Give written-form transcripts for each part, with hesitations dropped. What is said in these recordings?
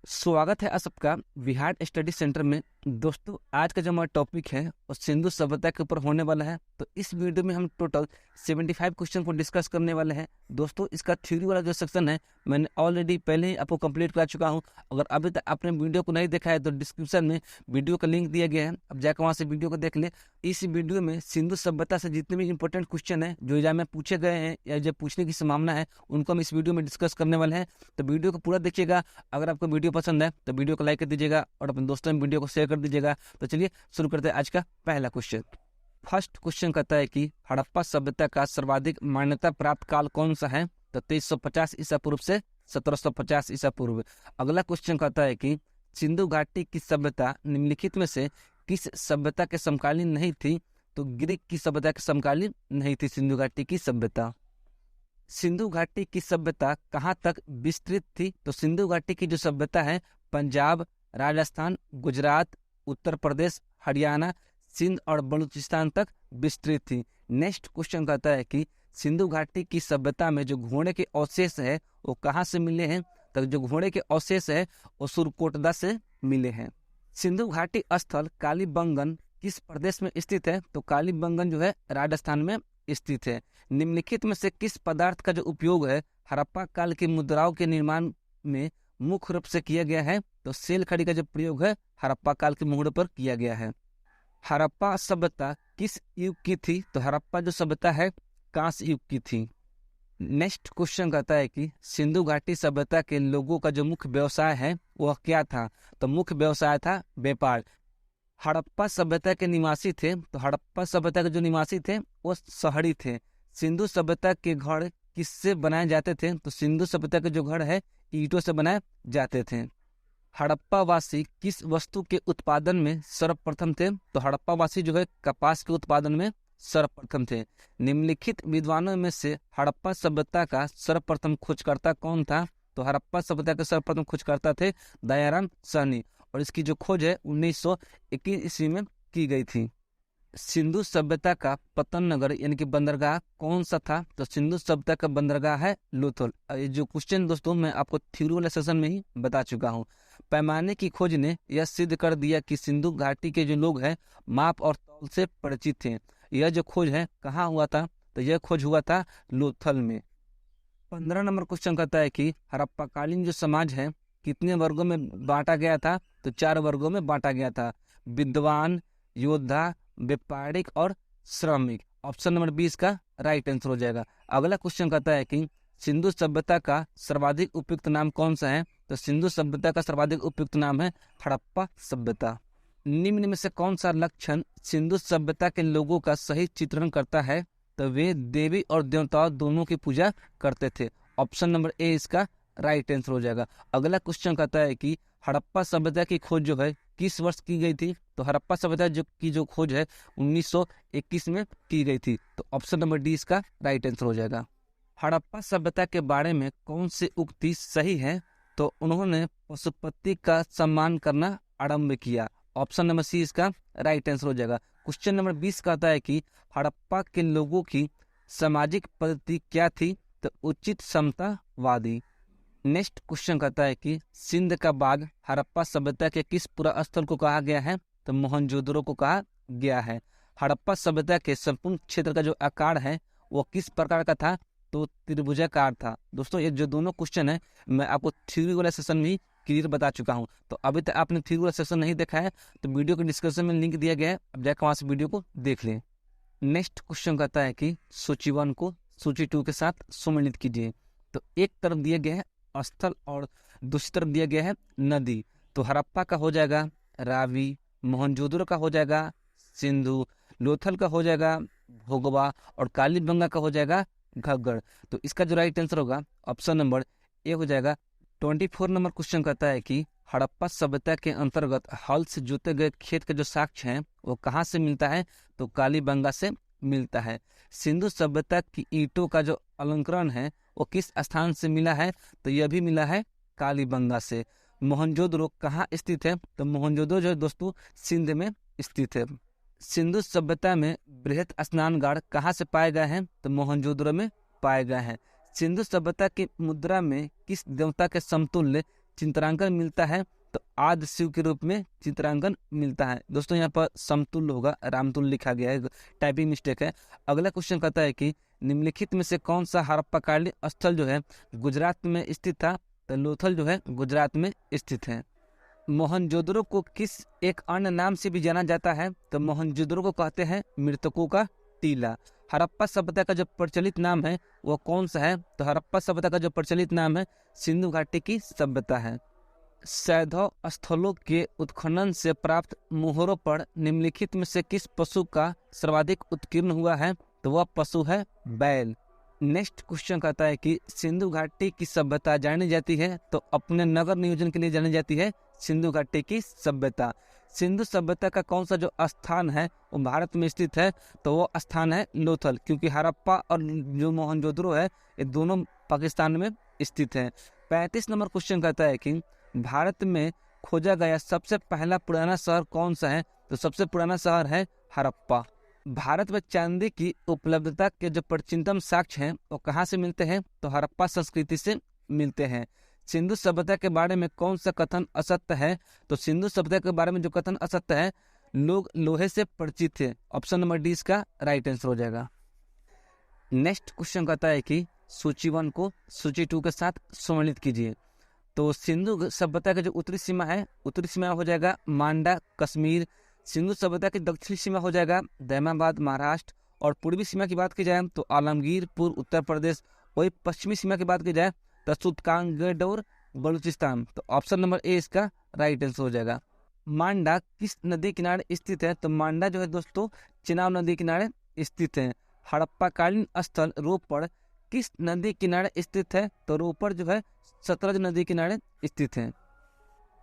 स्वागत है आप सबका विहार स्टडी सेंटर में। दोस्तों, आज का जो हमारा टॉपिक है वो सिंधु सभ्यता के ऊपर होने वाला है। तो इस वीडियो में हम टोटल 75 क्वेश्चन को डिस्कस करने वाले हैं। दोस्तों, इसका थ्योरी वाला जो सेक्शन है मैंने ऑलरेडी पहले ही आपको कंप्लीट करा चुका हूं। अगर अभी तक आपने वीडियो को नहीं देखा है तो डिस्क्रिप्शन में वीडियो का लिंक दिया गया है, अब जाकर वहाँ से वीडियो को देख ले। इस वीडियो में सिंधु सभ्यता से जितने भी इंपॉर्टेंट क्वेश्चन है जो एग्जाम में पूछे गए हैं या जो पूछने की संभावना है उनको हम इस वीडियो में डिस्कस करने वाले हैं। तो वीडियो को पूरा देखिएगा। अगर आपको वीडियो पसंद है तो वीडियो को लाइक कर दीजिएगा और अपने दोस्तों में वीडियो को शेयर कर दीजिएगा। तो चलिए शुरू करते हैं आज का पहला क्वेश्चन। फर्स्ट क्वेश्चन कहता है कि हड़प्पा सभ्यता का सर्वाधिक मान्यता प्राप्त काल कौन सा है? तो 2350 ईसा पूर्व से 1750 ईसा पूर्व। अगला क्वेश्चन कहता है कि सिंधु घाटी की सभ्यता निम्नलिखित में से किस सभ्यता के समकालीन नहीं थी? तो ग्रीक की सभ्यता के समकालीन नहीं थी सिंधु घाटी की सभ्यता। सिंधु घाटी की सभ्यता कहाँ तक विस्तृत थी? तो सिंधु घाटी की जो सभ्यता है पंजाब, राजस्थान, गुजरात, उत्तर प्रदेश, हरियाणा, सिंध और बलूचिस्तान तक विस्तृत थी। नेक्स्ट क्वेश्चन कहता है कि सिंधु घाटी की सभ्यता में जो घोड़े के अवशेष है वो कहाँ से मिले हैं? तो जो घोड़े के अवशेष है वो सुरकोटदा से मिले हैं। सिंधु घाटी स्थल कालीबंगन किस प्रदेश में स्थित है? तो कालीबंगन जो है राजस्थान में स्थित है। निम्नलिखित में से किस पदार्थ का जो उपयोग है हड़प्पा काल की मुद्राओं के निर्माण में मुख्य रूप से किया गया है? तो सेल खड़ी का जो प्रयोग है हड़प्पा काल के मुहूर्त पर किया गया है। हड़प्पा सभ्यता किस युग की थी? तो हड़प्पा जो सभ्यता है कांस्य युग की थी। नेक्स्ट क्वेश्चन कहता है कि सिंधु घाटी सभ्यता के लोगों का जो मुख्य व्यवसाय है वह क्या था? तो मुख्य व्यवसाय था व्यापार। हड़प्पा सभ्यता के निवासी थे, तो हड़प्पा सभ्यता के जो निवासी थे वो शहरी थे। सिंधु सभ्यता के घर किससे बनाए जाते थे? तो सिंधु सभ्यता के जो घर है ईंटों से बनाए जाते थे। हड़प्पा वासी किस वस्तु के उत्पादन में सर्वप्रथम थे? तो हड़प्पा वासी जो है कपास के उत्पादन में सर्वप्रथम थे। निम्नलिखित विद्वानों में से हड़प्पा सभ्यता का सर्वप्रथम खोजकर्ता कौन था? तो हड़प्पा सभ्यता के सर्वप्रथम खोजकर्ता थे दयाराम साहनी और इसकी जो खोज है 1921 ईस्वी में की गई थी। सिंधु सभ्यता का पतन नगर यानी कि बंदरगाह कौन सा था? तो सिंधु सभ्यता का बंदरगाह है लोथल। ये जो क्वेश्चन दोस्तों मैं आपको थ्योरी वाले सेशन में ही बता चुका हूँ। पैमाने की खोज ने यह सिद्ध कर दिया कि सिंधु घाटी के जो लोग हैं माप और तौल से परिचित थे। यह जो खोज है कहाँ हुआ था? तो यह खोज हुआ था लोथल में। 15 नंबर क्वेश्चन कहता है कि हड़प्पाकालीन जो समाज है कितने वर्गों में बांटा गया था? तो 4 वर्गों में बांटा गया था। विद्वान, योद्धा, व्यापारिक और श्रमिक। ऑप्शन नंबर 20 का राइट आंसर हो जाएगा। अगला क्वेश्चन कहता है कि सिंधु सभ्यता का सर्वाधिक उपयुक्त नाम कौन सा है? तो सिंधु सभ्यता का सर्वाधिक उपयुक्त नाम है हड़प्पा सभ्यता। निम्न में से कौन सा लक्षण सिंधु सभ्यता के लोगों का सही चित्रण करता है? तो वे देवी और देवताओं दोनों की पूजा करते थे। ऑप्शन नंबर ए इसका राइट आंसर हो जाएगा। अगला क्वेश्चन कहता है कि हड़प्पा सभ्यता की खोज जो है किस वर्ष की गई थी? तो हड़प्पा सभ्यता जो खोज है 1921 में की गई थी। तो ऑप्शन नंबर डी इसका राइट आंसर हो जाएगा। हड़प्पा सभ्यता के बारे में कौन सी उक्ति सही है? तो उन्होंने पशुपति का सम्मान करना आरंभ किया। ऑप्शन नंबर सी इसका राइट आंसर हो जाएगा। क्वेश्चन नंबर 20 कहता है कि हड़प्पा के लोगों की सामाजिक पद्धति क्या थी? तो उचित समतावादी। नेक्स्ट क्वेश्चन कहता है कि सिंध का बाग हड़प्पा सभ्यता के किस पुरा स्थल को कहा गया है? तो मोहनजोदड़ो को कहा गया है। हड़प्पा सभ्यता के संपूर्ण क्षेत्र का जो आकार है वो किस प्रकार का था? तो त्रिभुजाकार था। दोस्तों, ये जो दोनों क्वेश्चन है मैं आपको थ्योरी वाला सेशन में क्लियर बता चुका हूँ। तो अभी तक आपने थ्योरी वाला सेशन नहीं देखा है तो वीडियो के डिस्क्रिप्शन में लिंक दिया गया है, अब जाकर वहाँ से वीडियो को देख लें। नेक्स्ट क्वेश्चन कहता है कि सूची 1 को सूची 2 के साथ सम्मिलित कीजिए। तो एक तरफ दिया गया है स्थल और दूसरी तरफ दिया गया है नदी। तो हड़प्पा का हो जाएगा रावी, मोहनजोदड़ो का हो जाएगा सिंधु, लोथल का हो जाएगा भोगवा और कालीबंगा का हो जाएगा घग्गर। तो इसका जो राइट आंसर होगा ऑप्शन नंबर ए हो जाएगा। 24 नंबर क्वेश्चन कहता है कि हड़प्पा सभ्यता के अंतर्गत हल से जोते गए खेत के जो साक्ष्य हैं वो कहाँ से मिलता है? तो कालीबंगा से मिलता है। सिंधु सभ्यता की ईंटों का जो अलंकरण है वो किस स्थान से मिला है? तो यह भी मिला है कालीबंगा से। मोहनजोदड़ो कहाँ स्थित है? तो मोहनजोदड़ो जो है दोस्तों सिंध में स्थित है। सिंधु सभ्यता में बृहत स्नानघाट कहाँ से पाए गए हैं? तो मोहनजोदड़ो में पाए गए हैं। सिंधु सभ्यता की मुद्रा में किस देवता के समतुल्य चित्रांकन मिलता है तो आदि शिव के रूप में चित्रांकन मिलता है। दोस्तों यहाँ पर समतुल्य होगा, रामतुल्य लिखा गया है, टाइपिंग मिस्टेक है। अगला क्वेश्चन कहता है कि निम्नलिखित में से कौन सा हड़प्पाकालीन स्थल जो है गुजरात में स्थित था? तो लोथल जो है गुजरात में स्थित है। मोहनजोदड़ो को किस एक अन्य नाम से भी जाना जाता है? तो मोहनजोदड़ो को कहते हैं मृतकों का टीला। हड़प्पा सभ्यता का जो प्रचलित नाम है वो कौन सा है? तो हड़प्पा सभ्यता का जो प्रचलित नाम है सिंधु घाटी की सभ्यता है। सैंधव स्थलों के उत्खनन से प्राप्त मोहरों पर निम्नलिखित में से किस पशु का सर्वाधिक उत्कीर्ण हुआ है? तो वह पशु है बैल। नेक्स्ट क्वेश्चन कहता है कि सिंधु घाटी की सभ्यता जानी जाती है तो अपने नगर नियोजन के लिए जानी जाती है सिंधु घाटी की सभ्यता। सिंधु सभ्यता का कौन सा जो स्थान है वो भारत में स्थित है? तो वो स्थान है लोथल, क्योंकि हड़प्पा और जो मोहनजोदड़ो है ये दोनों पाकिस्तान में स्थित है। 35 नंबर क्वेश्चन कहता है कि भारत में खोजा गया सबसे पहला पुराना शहर कौन सा है? तो सबसे पुराना शहर है हड़प्पा। भारत में चांदी की उपलब्धता के जो प्राचीनतम साक्ष्य हैं वो कहाँ से मिलते हैं? तो हड़प्पा संस्कृति से मिलते हैं। सिंधु सभ्यता के बारे में कौन सा कथन असत्य है? तो सिंधु सभ्यता के बारे में जो कथन असत्य है, लोग लोहे से परिचित थे। ऑप्शन नंबर डी इसका राइट आंसर हो जाएगा। नेक्स्ट क्वेश्चन कहता है कि सूची 1 को सूची 2 के साथ सम्मिलित कीजिए। तो सिंधु सभ्यता का जो उत्तरी सीमा है, उत्तरी सीमा हो जाएगा मांडा कश्मीर। सिंधु सभ्यता की दक्षिणी सीमा हो जाएगा दैमाबाद महाराष्ट्र। और पूर्वी सीमा की बात की जाए तो आलमगीरपुर उत्तर प्रदेश। वही पश्चिमी सीमा की बात की जाए तो सुल्तानगढ़ बलूचिस्तान। तो ऑप्शन नंबर ए इसका राइट आंसर हो जाएगा। मांडा किस नदी किनारे स्थित है? तो मांडा जो है दोस्तों चिनाब नदी किनारे स्थित है। हड़प्पाकालीन स्थल रोपड़ किस नदी किनारे स्थित है? तो रोपड़ जो है सतलज नदी किनारे स्थित है।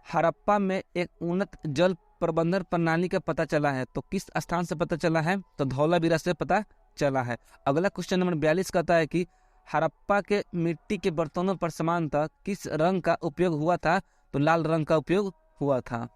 हड़प्पा में एक उन्नत जल प्रबंधन प्रणाली का पता चला है तो किस स्थान से पता चला है? तो धौलावीरा से पता चला है। अगला क्वेश्चन नंबर 42 कहता है कि हड़प्पा के मिट्टी के बर्तनों पर सामान्यतः किस रंग का उपयोग हुआ था? तो लाल रंग का उपयोग हुआ था।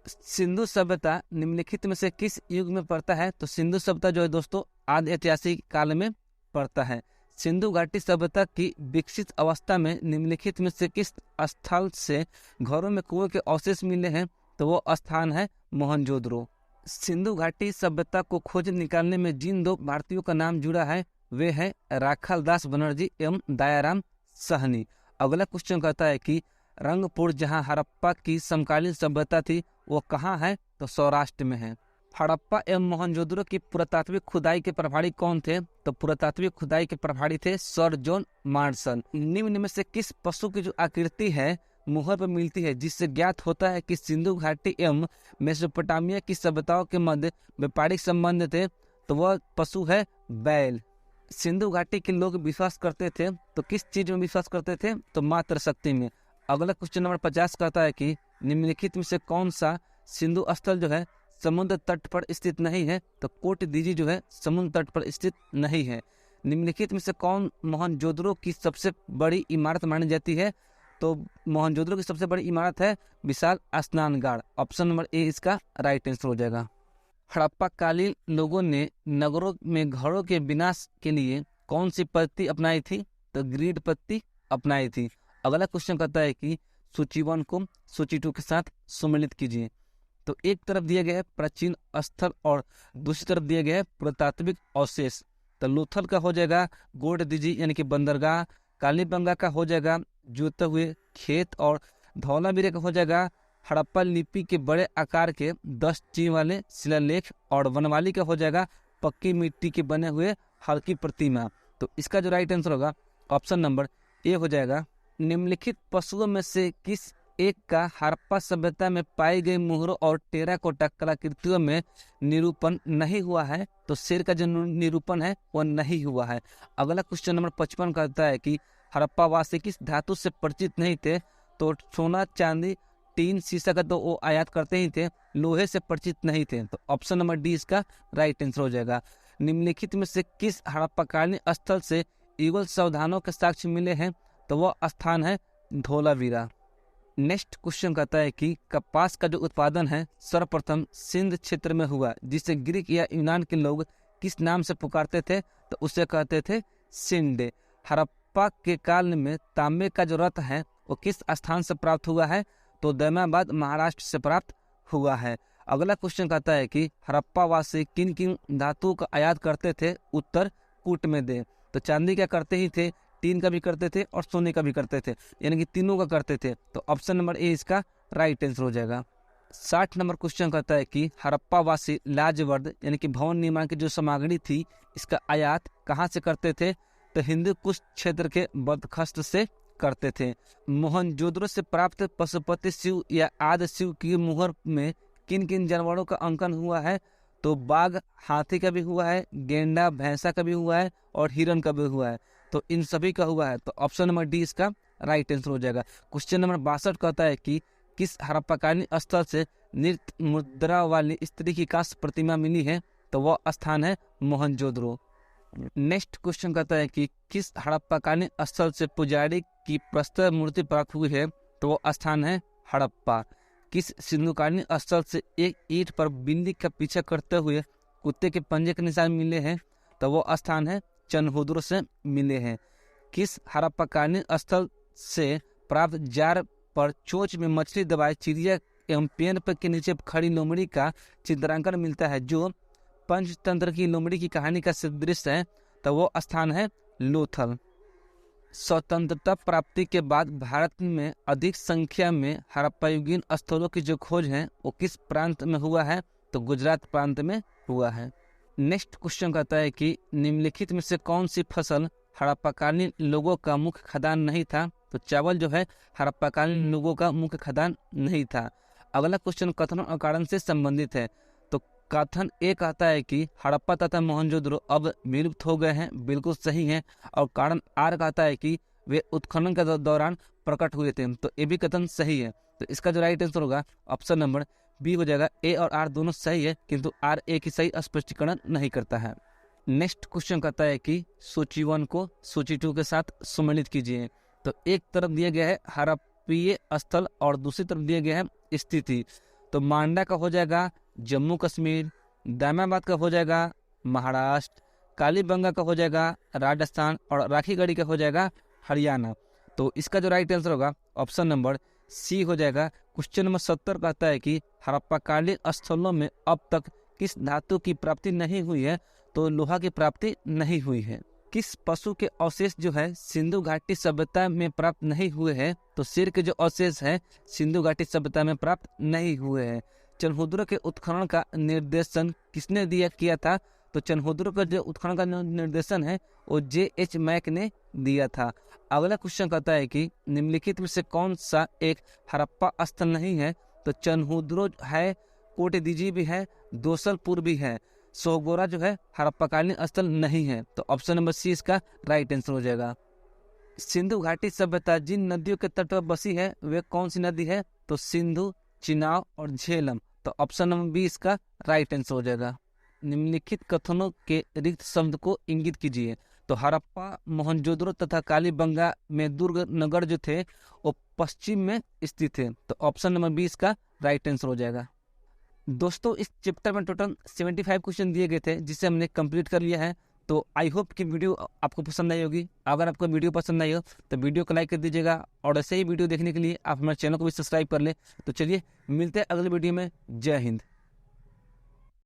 सिंधु सभ्यता निम्नलिखित में से किस युग में पड़ता है? तो सिंधु सभ्यता जो है दोस्तों आदि ऐतिहासिक काल में पड़ता है। सिंधु घाटी सभ्यता की विकसित अवस्था में निम्नलिखित में से किस स्थल से घरों में कुएं के अवशेष मिले हैं? तो वो स्थान है मोहनजोदड़ो। सिंधु घाटी सभ्यता को खोज निकालने में जिन 2 भारतीयों का नाम जुड़ा है वे हैं राखालदास बनर्जी एवं दयाराम साहनी। अगला क्वेश्चन कहता है कि रंगपुर जहां हड़प्पा की समकालीन सभ्यता थी वो कहाँ है? तो सौराष्ट्र में है। हड़प्पा एवं मोहनजोदड़ो की पुरातात्विक खुदाई के प्रभारी कौन थे? तो पुरातात्विक खुदाई के प्रभारी थे सर जॉन मार्शल। निम्न में से किस पशु की जो आकृति है मुहर पर मिलती है जिससे ज्ञात होता है कि सिंधु घाटी एवं मेसोपोटामिया की सभ्यताओं के मध्य व्यापारिक संबंध थे? तो वह पशु है बैल। सिंधु घाटी के लोग विश्वास करते थे तो किस चीज में विश्वास करते थे? तो मातृ शक्ति में। अगला क्वेश्चन नंबर 50 कहता है कि निम्नलिखित में से कौन सा सिंधु स्थल जो है समुद्र तट पर स्थित नहीं है? तो कोटदीजी जो है समुद्र तट पर स्थित नहीं है। निम्नलिखित में से कौन मोहनजोदड़ो की सबसे बड़ी इमारत मानी जाती है? तो मोहनजोदड़ो की सबसे बड़ी इमारत है विशाल स्नानघाट। ऑप्शन नंबर ए इसका राइट आंसर हो जाएगा। हड़प्पाकालीन लोगों ने नगरों में घरों के विनाश के लिए कौन सी पद्धति अपनाई थी? तो ग्रिड पद्धति अपनाई थी। अगला क्वेश्चन कहता है कि सूची 1 को सूची 2 के साथ सम्मिलित कीजिए। तो एक तरफ दिया गया है प्राचीन स्थल और दूसरी तरफ दिया गया है पुरातात्विक अवशेष। तो लोथल का हो जाएगा गोडदीजी यानी कि बंदरगाह। कालीबंगा का हो जाएगा जोते हुए खेत। और धौलावीरा का हो जाएगा हड़प्पा लिपि के बड़े आकार के 10 चीन वाले शिलालेख। और वनवाली का हो जाएगा पक्की मिट्टी के बने हुए हल्की प्रतिमा। तो इसका जो राइट आंसर होगा ऑप्शन नंबर ए हो जाएगा। निम्नलिखित पशुओं में से किस एक का हड़प्पा सभ्यता में पाई गई मोहरों और टेराकोटा कलाकृतियों में निरूपण नहीं हुआ है? तो शेर का जो निरूपण है वह नहीं हुआ है। अगला क्वेश्चन नंबर 55 कहता है कि हड़प्पा वासी किस धातु से परिचित नहीं थे? तो सोना चांदी टीन शीशा का तो वो आयात करते ही थे, लोहे से परिचित नहीं थे। तो ऑप्शन नंबर डी इसका राइट आंसर हो जाएगा। निम्नलिखित में से किस हड़प्पाकालीन स्थल से युगल सावधानों के साक्ष्य मिले हैं? तो वह स्थान है धौलावीरा। नेक्स्ट क्वेश्चन कहता है कि कपास का जो उत्पादन है सर्वप्रथम सिंध क्षेत्र में हुआ जिसे ग्रीक या यूनान के लोग किस नाम से पुकारते थे? तो उसे कहते थे सिंडे। हड़प्पा के काल में तांबे का जो रथ है वो किस स्थान से प्राप्त हुआ है? तो दैमाबाद महाराष्ट्र से प्राप्त हुआ है। अगला क्वेश्चन कहता है कि हड़प्पा वासी किन किन धातुओं का आयात करते थे? उत्तर कूट में दे। तो चांदी का करते ही थे, टीन का भी करते थे और सोने का भी करते थे, यानी कि तीनों का करते थे। तो ऑप्शन नंबर ए इसका राइट आंसर हो जाएगा। 60 नंबर क्वेश्चन कहता है कि हड़प्पा वासी लाजवर्द यानी कि भवन निर्माण की जो सामग्री थी इसका आयात कहाँ से करते थे? तो हिंदू कुश क्षेत्र के बदखस्त से करते थे। मोहनजोदड़ो से प्राप्त पशुपति शिव या आदि शिव की मुहर में किन किन जानवरों का अंकन हुआ है? तो बाघ, हाथी का भी हुआ है, गेंडा, भैंसा का भी हुआ है और हिरण का भी हुआ है। तो इन सभी का हुआ है। तो ऑप्शन नंबर डी इसका राइट आंसर हो जाएगा। क्वेश्चन नंबर 62 कहता है कि किस हड़प्पाकालीन स्थल से नृत्य मुद्रा वाली स्त्री की कांस्य प्रतिमा मिली है? तो वह स्थान है मोहनजोदड़ो। नेक्स्ट क्वेश्चन कहता है कि किस हड़प्पाकालीन स्थल से पुजारी की प्रस्तर मूर्ति प्राप्त हुई है? तो वह स्थान है हड़प्पा। किस सिंधुकालीन स्थल से एक ईंट पर बिल्ली का पीछा करते हुए कुत्ते के पंजे के निशान मिले हैं? तो वो स्थान है चनहुद्रो से मिले हैं। किस हड़प्पाकालीन स्थल से प्राप्त जार पर चोंच में मछली दबाए चिड़िया एवं पेड़ पर के नीचे खड़ी लोमड़ी का चित्रांकन मिलता है जो पंचतंत्र की लोमड़ी की कहानी का सदृश है? तो वो स्थान है लोथल। स्वतंत्रता प्राप्ति के बाद भारत में अधिक संख्या में हड़प्पायुगीन स्थलों की जो खोज है वो किस प्रांत में हुआ है? तो गुजरात प्रांत में हुआ है। नेक्स्ट क्वेश्चन कहता है कि निम्नलिखित में से कौन सी फसल हड़प्पाकालीन लोगों का मुख्य खाद्यान्न नहीं था? तो चावल जो है हड़प्पाकालीन लोगों का मुख्य खाद्यान्न नहीं था। अगला क्वेश्चन कथन और कारण से संबंधित है। तो कथन ए कहता है कि हड़प्पा तथा मोहनजोदड़ो अब विलुप्त हो गए हैं, बिल्कुल सही है। और कारण आर कहता है कि वे उत्खनन के दौरान प्रकट हुए थे, तो ये भी कथन सही है। तो इसका जो राइट आंसर होगा ऑप्शन नंबर बी हो जाएगा। ए और आर दोनों सही है, किंतु आर ए की सही स्पष्टीकरण नहीं करता है। नेक्स्ट क्वेश्चन कहता है कि सूची 1 को सूची 2 के साथ सम्मिलित कीजिए। तो एक तरफ दिया गया है हड़प्पीय स्थल और दूसरी तरफ दिया गया है स्थिति। तो मांडा का हो जाएगा जम्मू कश्मीर, दैमाबाद का हो जाएगा महाराष्ट्र, कालीबंगा का हो जाएगा राजस्थान और राखीगढ़ी का हो जाएगा हरियाणा। तो इसका जो राइट आंसर होगा ऑप्शन नंबर सी हो जाएगा। क्वेश्चन नंबर 70 कहता है कि हड़प्पाकालीन स्थलों में अब तक किस धातु की प्राप्ति नहीं हुई है? तो लोहा की प्राप्ति नहीं हुई है। किस पशु के अवशेष जो है सिंधु घाटी सभ्यता में प्राप्त नहीं हुए हैं? तो शेर के जो अवशेष है सिंधु घाटी सभ्यता में प्राप्त नहीं हुए हैं। चनहुद्रो के उत्खनन का निर्देशन किसने किया था? तो चनहुद्रो का जो उत्खनन का निर्देशन है वो J.H. मैक ने दिया था। अगला क्वेश्चन कहता है कि निम्नलिखित में से कौन सा एक हड़प्पा स्थल नहीं है? तो चनहुद्रो है, कोटदीजी भी है, दोसलपुर भी है। सोगोरा जो है हड़प्पाकालीन स्थल नहीं है। तो ऑप्शन नंबर सी इसका राइट आंसर हो जाएगा। सिंधु घाटी सभ्यता जिन नदियों के तट पर बसी है वे कौन सी नदी है? तो सिंधु, चिनाब और झेलम। तो ऑप्शन नंबर बी इसका राइट आंसर हो जाएगा। निम्नलिखित कथनों के रिक्त शब्द को इंगित कीजिए। तो हड़प्पा, मोहनजोदड़ो तथा कालीबंगा में दुर्ग नगर जो थे वो पश्चिम में स्थित थे। तो ऑप्शन नंबर बी इसका राइट आंसर हो जाएगा। दोस्तों इस चैप्टर में टोटल 75 क्वेश्चन दिए गए थे जिसे हमने कंप्लीट कर लिया है। तो आई होप कि वीडियो आपको पसंद आई होगी। अगर आपको वीडियो पसंद आई हो तो वीडियो को लाइक कर दीजिएगा और ऐसे ही वीडियो देखने के लिए आप हमारे चैनल को भी सब्सक्राइब कर लें। तो चलिए मिलते हैं अगले वीडियो में। जय हिंद।